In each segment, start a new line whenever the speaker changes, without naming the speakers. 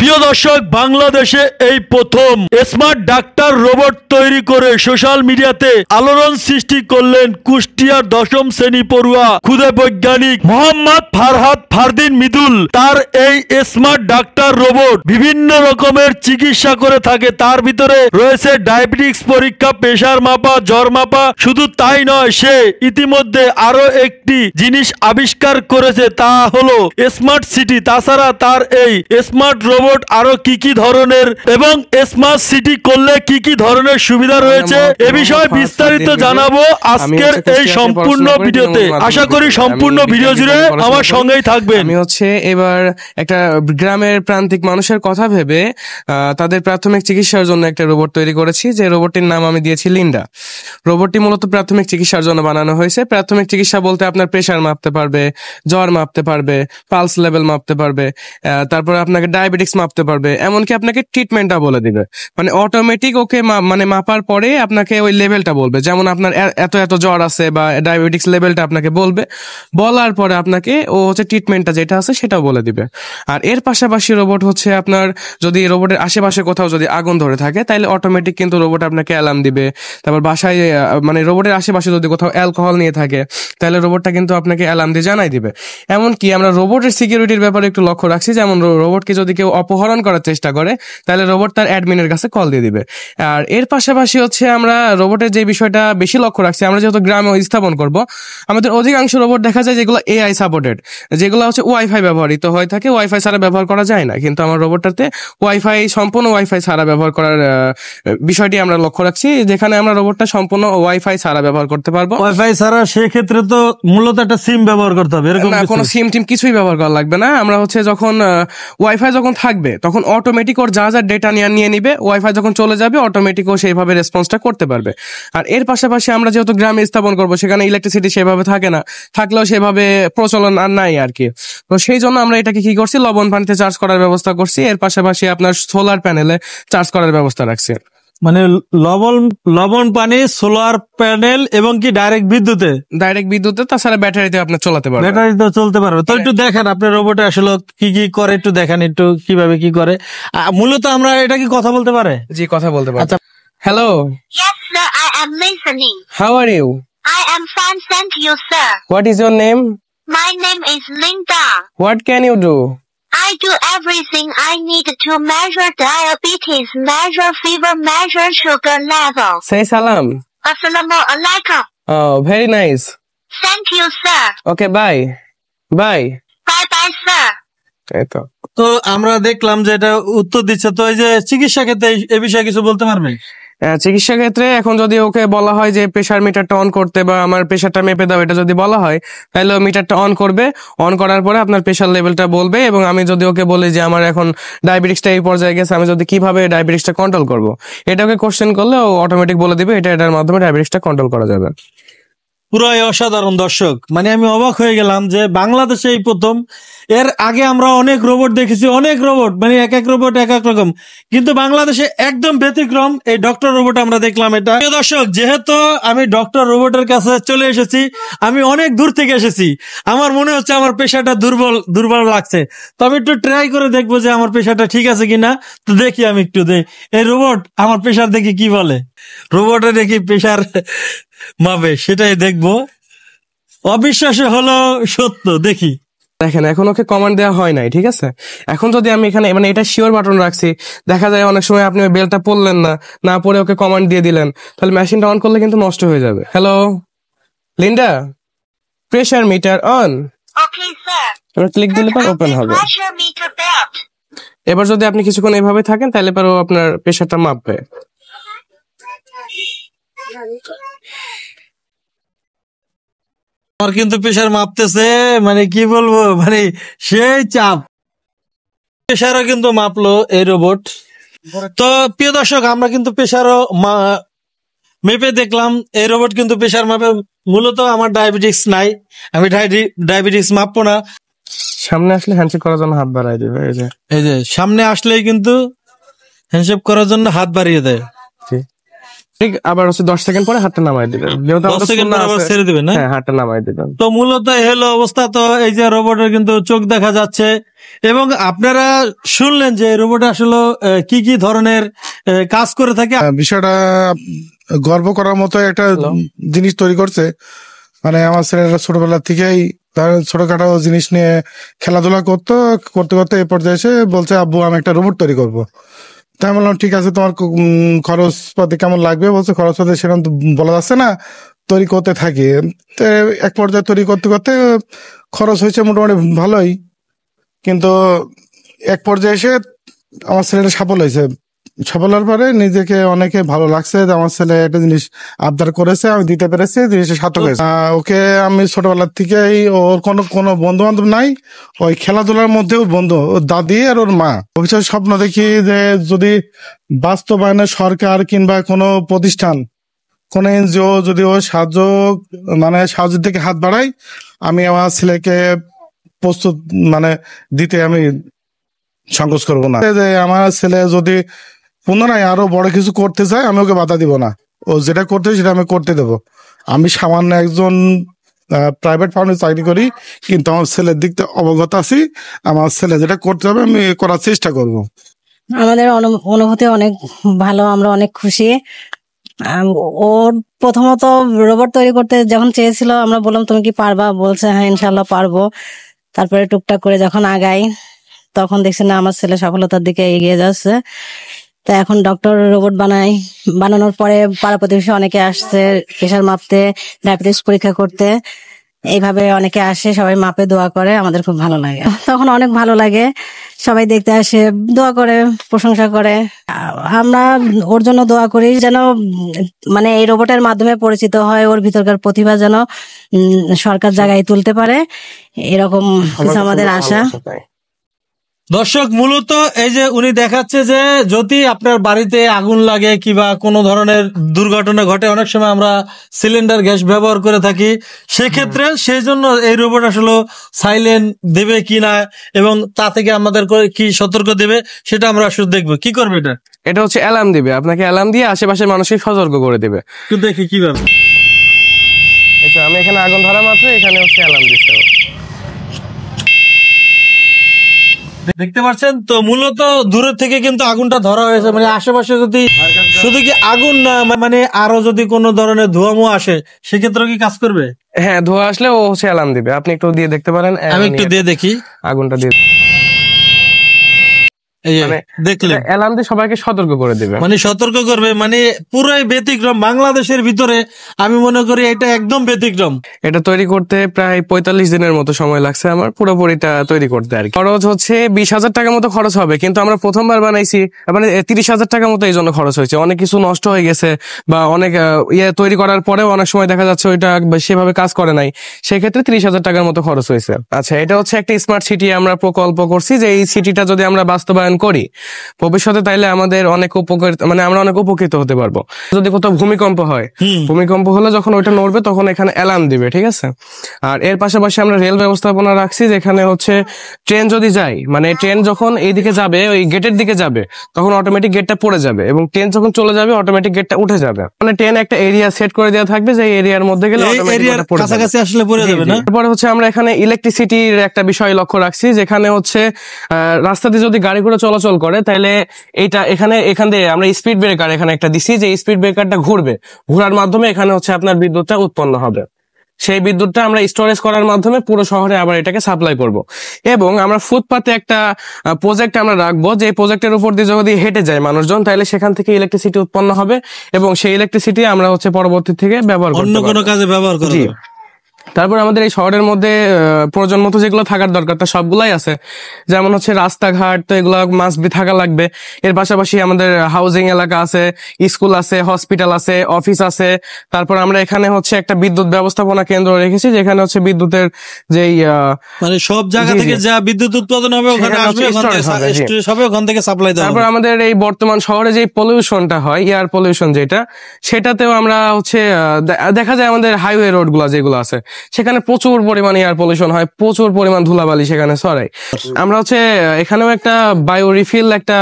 প্রিয় দর্শক, বাংলাদেশে এই প্রথম স্মার্ট ডাক্তার রোবট তৈরি করে সোশ্যাল মিডিয়াতে আলোড়ন সৃষ্টি করলেন কুষ্টিয়ার ১০ম শ্রেণী পড়ুয়া ক্ষুদে বৈজ্ঞানিক মোহাম্মদ ফারহাদ ফারদিন মৃদুল। তার এই স্মার্ট ডাক্তার রোবট বিভিন্ন রকমের চিকিৎসা করে থাকে। তার ভিতরে রয়েছে ডায়াবেটিক্স পরীক্ষা, প্রেসার মাপা, জ্বর মাপা। শুধু তাই নয়, সে ইতিমধ্যে আরো একটি জিনিস আবিষ্কার করেছে, তা হলো স্মার্ট সিটি। তাছাড়া তার এই স্মার্ট রোবট আরো কি কি ধরনের এবং স্মার্ট সিটি করলে কি কি ধরনের সুবিধা রয়েছে এ বিষয়ে বিস্তারিত জানাবো আজকের এই সম্পূর্ণ ভিডিওতে। আশা করি সম্পূর্ণ ভিডিও জুড়ে আমার সঙ্গেই থাকবেন।
আমি এবার একটা গ্রামের প্রান্তিক মানুষের কথা ভেবে তাদের প্রাথমিক চিকিৎসার জন্য একটা রোবট তৈরি করেছি, যে রোবটটির নাম আমি দিয়েছি লিন্ডা। রোবটটি মূলত প্রাথমিক চিকিৎসার জন্য বানানো হয়েছে। প্রাথমিক চিকিৎসা বলতে আপনার প্রেসার মাপতে পারবে, জ্বর মাপতে পারবে, পালস লেভেল মাপতে পারবে, তারপর আপনাকে ডায়াবেটিক্স মাপতে পারবে, এমনকি আপনাকে ট্রিটমেন্টটা বলে দিবে। মানে অটোমেটিক ওকে মানে মাপার পরে আপনাকে ওই লেভেলটা বলবে, যেমন আপনার এত এত জ্বর আছে বা ডায়াবেটিক্স লেভেলটা আপনাকে বলবে। বলার পরে আপনাকে ও ট্রিটমেন্টটা যেটা আছে সেটাও বলে দিবে। আর এর পাশাপাশি রোবট আপনার যদি রোবটের আশেপাশে কোথাও যদি আগুন ধরে থাকে, তাহলে অটোমেটিক কিন্তু রোবট আপনাকে অ্যালার্ম দিবে। তারপর বাসায় মানে রোবটের আশেপাশে যদি কোথাও অ্যালকোহল নিয়ে থাকে, তাহলে রোবটটা কিন্তু আপনাকে অ্যালার্ম দিয়ে জানাই দিবে। এমনকি আমরা রোবটের সিকিউরিটির ব্যাপারে একটু লক্ষ্য রাখছি, যেমন রোবটকে যদি কেউ অপহরণ করার চেষ্টা করে, তাহলে রোবট তার অ্যাডমিনের কাছে কল দিয়ে দিবে। আর এর পাশাপাশি আমরা রোবটের যে বিষয়টা বেশি লক্ষ্য রাখছি, আমরা যেহেতু গ্রামে স্থাপন করব, আমাদের অধিকাংশ রোবট দেখা যায় যেগুলো এআই সাপোর্টেড, যেগুলো ওয়াইফাই ব্যবহৃত হয়ে থাকে, ওয়াইফাই ছাড়া ব্যবহার করা যায় না। কিন্তু আমার রোবটটাতে সম্পূর্ণ ওয়াইফাই ছাড়া ব্যবহার করার বিষয়টি আমরা লক্ষ্য রাখছি, যেখানে আমরা রোবটটা সম্পূর্ণ ওয়াইফাই ছাড়া ব্যবহার করতে পারবো।
ওয়াইফাই ছাড়া সেক্ষেত্রে তো মূলত একটা সিম ব্যবহার করতে হবে, এরকম
না, কোনো সিম টিম কিছুই ব্যবহার করা লাগবে না। আমরা যখন ওয়াইফাই যখন থাকবে, তখন অটোমেটিক ওর যা যা ডেটা নিয়ে নিবে, ওয়াইফাই যখন চলে যাবে অটোমেটিক ও সেইভাবে রেসপন্সটা করতে পারবে। আর এর পাশাপাশি আমরা যেহেতু গ্রামে স্থাপন করবো, সেখানে ইলেকট্রিসিটি সেভাবে থাকে না, থাকলেও সেভাবে প্রচলন আর নাই আর কি। তো সেই জন্য আমরা এটাকে কি করছি, লবণ পানিতে চার্জ করার ব্যবস্থা করছি। এর পাশাপাশি আপনার সোলার প্যানেলে চার্জ করার ব্যবস্থা রাখছি।
মানে লবণ পানি, সোলার প্যানেল এবং কি ডাইরেক্ট বিদ্যুতে, তাছাড়া ব্যাটারিতে আপনি চলাতে পারবেন, ব্যাটারিতে চলতে পারবে। তো একটু দেখেন আপনার রোবটে আসলে কি কি করে, একটু দেখেন একটু কিভাবে কি করে। মূলত আমরা এটা কি কথা বলতে পারে?
জি, কথা বলতে পারে।
আচ্ছা,
hello.
Yes, sir, I am listening.
How are you?
I am fine, thank you, sir.
What is your name?
My name is Linda.
What can you do?
I do everything I need to measure diabetes, measure fever, measure sugar level.
Say salam.
Assalamu alaikum.
Oh, very nice.
Thank you, sir.
Okay, bye. Bye.
Bye-bye, sir.
তো আমরা দেখলাম যে এটা উত্তর দিচ্ছে। তো এই যে চিকিৎসা ক্ষেত্রে এ বিষয়ে কিছু বলতে পারবে?
চিকিৎসা ক্ষেত্রে এখন যদি ওকে বলা হয় যে প্রেসার মিটারটা অন করতে বা আমার প্রেসারটা মেপে দাও, এটা যদি বলা হয়, তাহলে মিটারটা অন করবে। অন করার পরে আপনার প্রেসার লেভেলটা বলবে, এবং আমি যদি ওকে বলি যে আমার এখন ডায়াবেটিক্সটা এই পর্যায়ে গেছে, আমি যদি কিভাবে ডায়াবেটিক্সটা কন্ট্রোল করবো, এটাকে কোশ্চেন করলে ও অটোমেটিক বলে দিবে এটার মাধ্যমে ডায়াবেটিক্সটা কন্ট্রোল করা যাবে।
পুরাই অসাধারণ দর্শক, মানে আমি অবাক হয়ে গেলাম যে বাংলাদেশে এই প্রথম। এর আগে আমরা অনেক রোবট দেখেছি, অনেক রোবট, মানে এক এক রোবট এক এক রকম, কিন্তু বাংলাদেশে একদম ব্যতিক্রম এই ডক্টর রোবট আমরা দেখলাম। এটা দর্শক, যেহেতু আমি ডক্টর রোবটের কাছে চলে এসেছি, আমি অনেক দূর থেকে এসেছি, আমার মনে হচ্ছে আমার পেশাটা দুর্বল লাগছে। তো আমি একটু ট্রাই করে দেখবো যে আমার পেশাটা ঠিক আছে কিনা। তো দেখি আমি একটু এই রোবট আমার পেশার দেখি কি বলে। রোবটে দেখি পেশার মাপে, সেটাই দেখবো। অবিশ্বাস্য হলো সত্য, দেখি।
দেখেন, এখন ওকে কমান্ড দেওয়া হয় নাই, ঠিক আছে? এখন যদি আমি এখানে মানে এটা শিওর বাটন রাখছি, দেখা যায় অনেক সময় আপনি ওই বেলটা পড়লেন না পড়ে ওকে কমান্ড দিয়ে দিলেন, তাহলে মেশিনটা অন করলে কিন্তু নষ্ট হয়ে যাবে। Hello Linda, pressure meter on.
Okay, sir.
এবার ক্লিক দিলে পর ওপেন হবে।
Pressure meter belt.
এবার যদি আপনি কিছুক্ষণ এভাবে থাকেন, তাহলে পর ও আপনার প্রেসারটা মাপবে।
আমার কিন্তু প্রেসার মাপতেছে, মানে কি বলবো, মানে সেই চাপ। প্রেসারও কিন্তু মাপলো এই রোবট। তো প্রিয় দর্শক, আমরা কিন্তু প্রেসারও মেপে দেখলাম। এই রোবট কিন্তু প্রেসার মাপে। মূলত আমার ডায়াবেটিক্স নাই, আমি ডায়াবেটিক্স মাপবো না।
সামনে আসলে হ্যান্ডশেক করার জন্য হাত বাড়াই দেবে,
এই যে সামনে আসলেই কিন্তু হ্যান্ডশেক করার জন্য হাত বাড়িয়ে দেয়।
ঠিক আবার হচ্ছে 10 সেকেন্ড পরে হাতটা নামাই দিবেন, যেহেতু
10 সেকেন্ড পর আবার ছেড়ে দিবেন না?
হ্যাঁ, হাতটা নামাই দিবেন।
তো মূলত হলো অবস্থা। তো এই যে রোবটের কিন্তু চোখ দেখা যাচ্ছে, এবং আপনারা শুনলেন যে রোবট আসলে কি কি ধরনের কাজ করে থাকে।
বিষয়টা গর্ব করার মতো একটা জিনিস তৈরি করছে। মানে আমার ছেলেরা ছোটবেলা থেকেই তার ছোটখাটো জিনিস নিয়ে খেলাধুলা করতে করতে এই পর্যায়ে এসে বলছে, আব্বু আমি একটা রোবট তৈরি করব। তাই আমি বললাম ঠিক আছে, তোমার খরচপাতি কেমন লাগবে? বলছে খরচপাতি সেরকম তো বলা যাচ্ছে না, তৈরি করতে থাকি। তো এক পর্যায়ে তৈরি করতে করতে খরচ হয়েছে মোটামুটি ভালোই, কিন্তু এক পর্যায়ে এসে আমার ছেলেটা সফল হয়েছে। সফল হওয়ার পরে নিজেকে অনেকে ভালো লাগছে যে আমার ছেলে একটা জিনিস আবদার করেছে, আমি দিতে পেরেছি, জিনিসটা সার্থক হয়েছে। ওকে আমি ছোটবেলার থেকেই, ওর কোনো বন্ধু বান্ধব নাই, ওই খেলাধুলার মধ্যে ওর বন্ধু ওর দাদি আর ওর মা। ভবিষ্যৎ স্বপ্ন দেখি যে যদি বাস্তবায়নে সরকার কিংবা কোনো প্রতিষ্ঠান, কোনো এনজিও যদি ও সাহায্যের দিকে হাত বাড়ায়, আমি আমার ছেলেকে প্রস্তুত দিতে আমি সংকোচ করবো না। যে আমার ছেলে যদি পুনরায় আরো বড় কিছু করতে চায়, আমি ওকে বাধা দিব না। ও যেটা করতে সেটা আমি করতে দেবো। আমি সামান্য একজন প্রাইভেট ফার্মে চাকরি করি, কিন্তু আমার ছেলের দিক থেকে অবগত আছি। আমার ছেলে যেটা করতে হবে আমি করার চেষ্টা করব।
আমাদের অনুভূতি অনেক ভালো, আমরা অনেক খুশি। ওর প্রথমত রোবট তৈরি করতে যখন চেয়েছিল, আমরা বললাম তুমি কি পারবা? বলছে হ্যাঁ ইনশাল্লাহ পারবো। তারপরে টুকটাক করে যখন আগাই, তখন দেখছি না আমার ছেলে সফলতার দিকে এগিয়ে যাচ্ছে। তা এখন ডক্টর রোবট বানানোর পরে পাড়া প্রতিবেশী অনেকে আসছে প্রেশার মাপতে, ডায়াবেটিস পরীক্ষা করতে। এইভাবে অনেকে আসে, সবাই মাপে দোয়া করে, আমাদের খুব ভালো লাগে। তখন অনেক ভালো লাগে, সবাই দেখতে আসে, দোয়া করে, প্রশংসা করে। আমরা ওর জন্য দোয়া করি যেন এই রোবটের মাধ্যমে পরিচিত হয়, ওর ভিতরকার প্রতিভা যেন সরকার জায়গায় তুলতে পারে, এরকম কিছু আমাদের আশা।
দর্শক, মূলত এই যে উনি দেখাচ্ছে যে যদি আপনার বাড়িতে আগুন লাগে কিংবা কোনো ধরনের দুর্ঘটনা ঘটে, অনেক সময় আমরা সিলিন্ডার গ্যাস ব্যবহার করে থাকি, সেক্ষেত্রে সেই জন্য এই রোবট আসলে সাইলেন্ট দেবে কিনা এবং তা থেকে আমাদের কি সতর্ক দেবে সেটা আমরা আসলে দেখবো। কি করবে এটা?
এটা হচ্ছে অ্যালার্ম দিবে, আপনাকে অ্যালার্ম দিয়ে আশেপাশের মানুষকে সতর্ক করে দিবে।
একটু দেখি কিভাবে।
আমি এখানে আগুন ধরা মাত্র এখানে হচ্ছে অ্যালার্ম দিচ্ছে।
দেখতে পাচ্ছেন তো, মূলত দূরের থেকে কিন্তু আগুনটা ধরা হয়েছে। আশেপাশে যদি শুধু কি আগুন না, আরো যদি কোনো ধরনের ধোঁয়ামো আসে, সেক্ষেত্রে কি কাজ করবে?
হ্যাঁ, ধোঁয়া আসলে ও হচ্ছে অ্যালার্ম দিবে। আপনি একটু দিয়ে দেখতে পারেন।
আমি একটু দিয়ে দেখি
আগুনটা দিয়ে,
দেখলেন
অ্যালার্ম দিয়ে সবাইকে সতর্ক করে দিবে,
সতর্ক করবে। পুরাই ব্যতিক্রম বাংলাদেশের ভিতরে, আমি মনে করি এটা একদম ব্যতিক্রম।
এটা তৈরি করতে প্রায় 45 দিনের মতো সময় লাগছে আমার পুরোপুরিটা তৈরি করতে। আর খরচ হচ্ছে 20,000 টাকা মতো খরচ হবে, কিন্তু আমরা প্রথমবার বানাইছি 30,000 টাকা মতো এই জন্য খরচ হয়েছে। অনেক কিছু নষ্ট হয়ে গেছে বা অনেক তৈরি করার পরেও অনেক সময় দেখা যাচ্ছে ওইটা সেভাবে কাজ করে নাই, সেক্ষেত্রে 30,000 টাকার মতো খরচ হয়েছে। আচ্ছা, এটা হচ্ছে একটা স্মার্ট সিটি আমরা প্রকল্প করছি, যে এই সিটিটা যদি আমরা বাস্তবায়ন করি ভবিষ্যতে, তাইলে আমাদের অনেক উপকার, আমরা অনেক উপকৃত হতে পারবো। যদি কোথাও ভূমিকম্প হয়, ভূমিকম্প হলে যখন ওইটা নড়বে তখন এখানে অ্যালার্ম দিবে, ঠিক আছে। আর এর পাশাপাশি আমরা রেল ব্যবস্থাপনা রাখছি, যেখানে হচ্ছে ট্রেন যদি যায়, ট্রেন যখন এইদিকে যাবে, ওই গেটের দিকে যাবে, তখন অটোমেটিক গেটটা পড়ে যাবে, এবং ট্রেন যখন চলে যাবে অটোমেটিক গেটটা উঠে যাবে। ট্রেন একটা এরিয়া সেট করে দেওয়া থাকবে, যে এরিয়ার মধ্যে গেলে
কাছাকাছি আসলে পড়ে যাবে না।
তারপরে হচ্ছে আমরা এখানে ইলেকট্রিসিটির একটা বিষয় লক্ষ্য রাখছি, যেখানে হচ্ছে রাস্তা দিয়ে যদি গাড়িগুলো চলাচল করে, তাহলে এখান দিয়ে আমরা স্পিড ব্রেকার এখানে একটা দিছি, যে স্পিড ব্রেকারটা ঘোরার মাধ্যমে এখানে হচ্ছে আপনার বিদ্যুৎটা উৎপন্ন হবে। সেই বিদ্যুৎটা আমরা স্টোরেজ করার মাধ্যমে পুরো শহরে আবার এটাকে সাপ্লাই করব। এবং আমরা ফুটপাতে একটা প্রজেক্ট আমরা রাখবো, যে প্রজেক্টের উপর দিয়ে যদি হেঁটে যায় মানুষজন, তাহলে সেখান থেকে ইলেকট্রিসিটি উৎপন্ন হবে, এবং সেই ইলেকট্রিসিটি আমরা হচ্ছে পরবর্তী থেকে ব্যবহার করব,
অন্য কোনো কাজে ব্যবহার করব।
তারপর আমাদের এই শহরের মধ্যে প্রয়োজন মতো যেগুলো থাকার দরকার তা সবগুলাই আছে, যেমন হচ্ছে রাস্তাঘাট, তো এগুলো মাস্ট বি থাকা লাগবে। এর পাশাপাশি আমাদের হাউজিং এলাকা আছে, স্কুল আছে, হসপিটাল আছে, অফিস আছে। তারপর আমরা এখানে হচ্ছে একটা বিদ্যুৎ ব্যবস্থাপনা কেন্দ্র রেখেছি, যেখানে হচ্ছে বিদ্যুতের যেই
সব জায়গা থেকে যা বিদ্যুৎ উৎপাদন হবে ওখানে আসবে, ওখান থেকে সাপ্লাই দেওয়া হবে।
তারপর আমাদের এই বর্তমান শহরে যে পলিউশনটা হয়, এয়ার পলিউশন যেটা, সেটাতেও আমরা হচ্ছে দেখা যায় আমাদের হাইওয়ে রোড গুলা যেগুলো আছে, সেখানে প্রচুর পরিমাণ এয়ার পলিউশন হয়, প্রচুর পরিমাণ ধুলাবালি সেখানে ছড়ায়। আমরা হচ্ছে এখানেও একটা বায়ো রিফিল একটা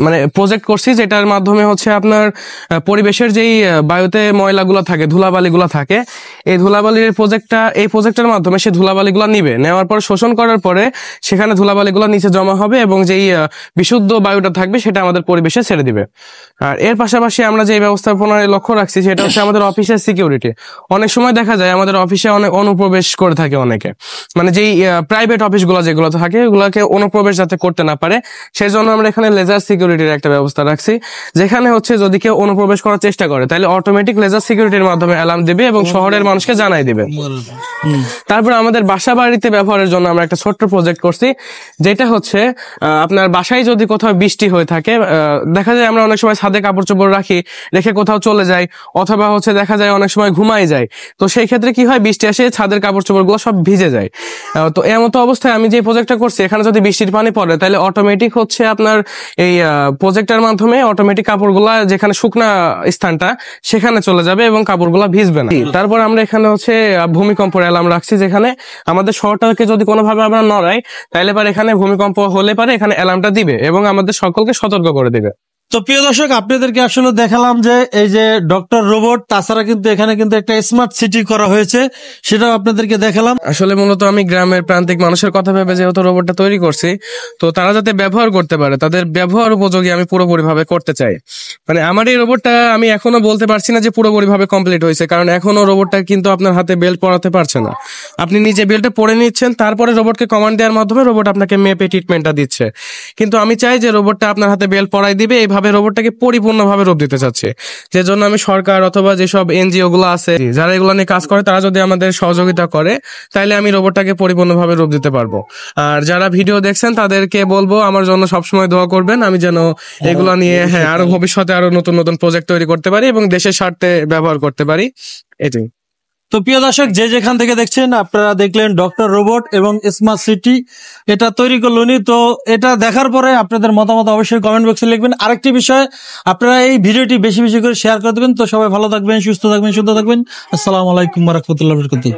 মানে প্রজেক্ট করছি, যেটার মাধ্যমে হচ্ছে আপনার পরিবেশের যেই বায়ুতে ময়লাগুলো থাকে, ধুলাবালিগুলো থাকে, এই ধুলাবালির এই প্রজেক্টের মাধ্যমে সে ধুলাবালিগুলো নিবে, নেওয়ার পর শোষণ করার পরে সেখানে ধুলাবালিগুলো নিচে জমা হবে এবং যেই বিশুদ্ধ বায়ুটা থাকবে সেটা আমাদের পরিবেশে ছেড়ে দিবে। আর এর পাশাপাশি আমরা যে ব্যবস্থাপনার লক্ষ্য রাখছি সেটা হচ্ছে আমাদের অফিসের সিকিউরিটি। অনেক সময় দেখা যায় আমাদের অফিসে অনেক অনুপ্রবেশ করে থাকে অনেকে, মানে যেই প্রাইভেট অফিসগুলো যেগুলো থাকে ওগুলোকে অনুপ্রবেশ যাতে করতে না পারে, সেই জন্য আমরা এখানে লেজার সিকিউরিটির একটা ব্যবস্থা রাখছি, যেখানে হচ্ছে যদি কেউ অনুপ্রবেশ করার চেষ্টা করে তাহলে অটোমেটিক লেজার সিকিউরিটির মাধ্যমে অ্যালার্ম দিবে এবং শহরের মানুষকে জানাই দিবে। তারপর আমাদের বাসা বাড়িতে ব্যবহারের জন্য আমরা একটা ছোট্ট প্রজেক্ট করছি, যেটা হচ্ছে আপনার বাসায় যদি কোথাও বৃষ্টি হয়ে থাকে, দেখা যায় আমরা অনেক সময় ছাদে কাপড় চোপড় রেখে কোথাও চলে যাই, অথবা হচ্ছে দেখা যায় অনেক সময় ঘুমাই যায়, তো সেই ক্ষেত্রে কি হয়, বৃষ্টি আসে ছাদের কাপড় চোপড় গুলো সব ভিজে যায়। তো এমতো অবস্থায় আমি যে প্রজেক্টটা করছি, এখানে যদি বৃষ্টির পানি পড়ে তাহলে অটোমেটিক হচ্ছে আপনার এই প্রজেক্টের মাধ্যমে অটোমেটিক কাপড়গুলা যেখানে শুকনা স্থানটা সেখানে চলে যাবে এবং কাপড়গুলা ভিজবে না। তারপর আমরা এখানে হচ্ছে ভূমিকম্পের অ্যালার্ম রাখছি, যেখানে আমাদের শহরটাকে যদি কোনোভাবে আমরা নড়াই তাহলে পরে এখানে ভূমিকম্প হলে পারে এখানে অ্যালার্মটা দিবে এবং আমাদের সকলকে সতর্ক করে দিবে।
তো প্রিয় দর্শক, আপনাদেরকে আসলে দেখালাম যে এই যে ডক্টর রোবট, তাছাড়া কিন্তু এখানে কিন্তু একটা স্মার্ট সিটি করা হয়েছে, সেটাও আপনাদেরকে দেখালাম।
আসলে মূলত আমি গ্রামের প্রান্তিক মানুষের কথা ভেবে যেহেতু রোবটটা তৈরি করছি, তো তারা যাতে ব্যবহার করতে পারে, তাদের ব্যবহার উপযোগী আমি পুরোপুরি ভাবে করতে চাই। মানে আমার এই রোবটটা আমি এখনো বলতে পারছি না যে পুরোপুরি ভাবে কমপ্লিট হয়েছে, কারণ এখনো রোবটটা কিন্তু আপনার হাতে বেল্ট পরাতে পারছে না। আপনি নিজে বেল্টে পরে নিচ্ছেন, তারপরে রোবটকে কমান্ড দেওয়ার মাধ্যমে রোবট আপনাকে মেপে ট্রিটমেন্টটা দিচ্ছে। কিন্তু আমি চাই যে রোবটটা আপনার হাতে বেল্ট পরাই দিবে, এইভাবে রোবটটাকে পরিপূর্ণভাবে রূপ দিতে চাচ্ছে। যে জন্য আমি সরকার অথবা যেসব এনজিও গুলো আছে যারা এগুলো নিয়ে কাজ করে, তারা যদি আমাদের সহযোগিতা করে তাহলে আমি রোবটটাকে পরিপূর্ণভাবে রূপ দিতে পারবো। আর যারা ভিডিও দেখছেন তাদেরকে বলবো আমার জন্য সবসময় দোয়া করবেন, আমি যেন এগুলো নিয়ে আরো ভবিষ্যতে আরো নতুন নতুন প্রজেক্ট তৈরি করতে পারি এবং দেশের স্বার্থে ব্যবহার করতে পারি। এটাই।
তো প্রিয় দর্শক, যে যেখান থেকে দেখছেন, আপনারা দেখলেন ডক্টর রোবট এবং স্মার্ট সিটি এটা তৈরি করলেনি। তো এটা দেখার পরে আপনাদের মতামত অবশ্যই কমেন্ট বক্সে লিখবেন। আরেকটি বিষয়, আপনারা এই ভিডিওটি বেশি বেশি করে শেয়ার করে দেবেন। তো সবাই ভালো থাকবেন, সুস্থ থাকবেন, শুদ্ধ থাকবেন। আসসালামু আলাইকুম ওয়া রাহমাতুল্লাহি ওয়া বারাকাতুহু।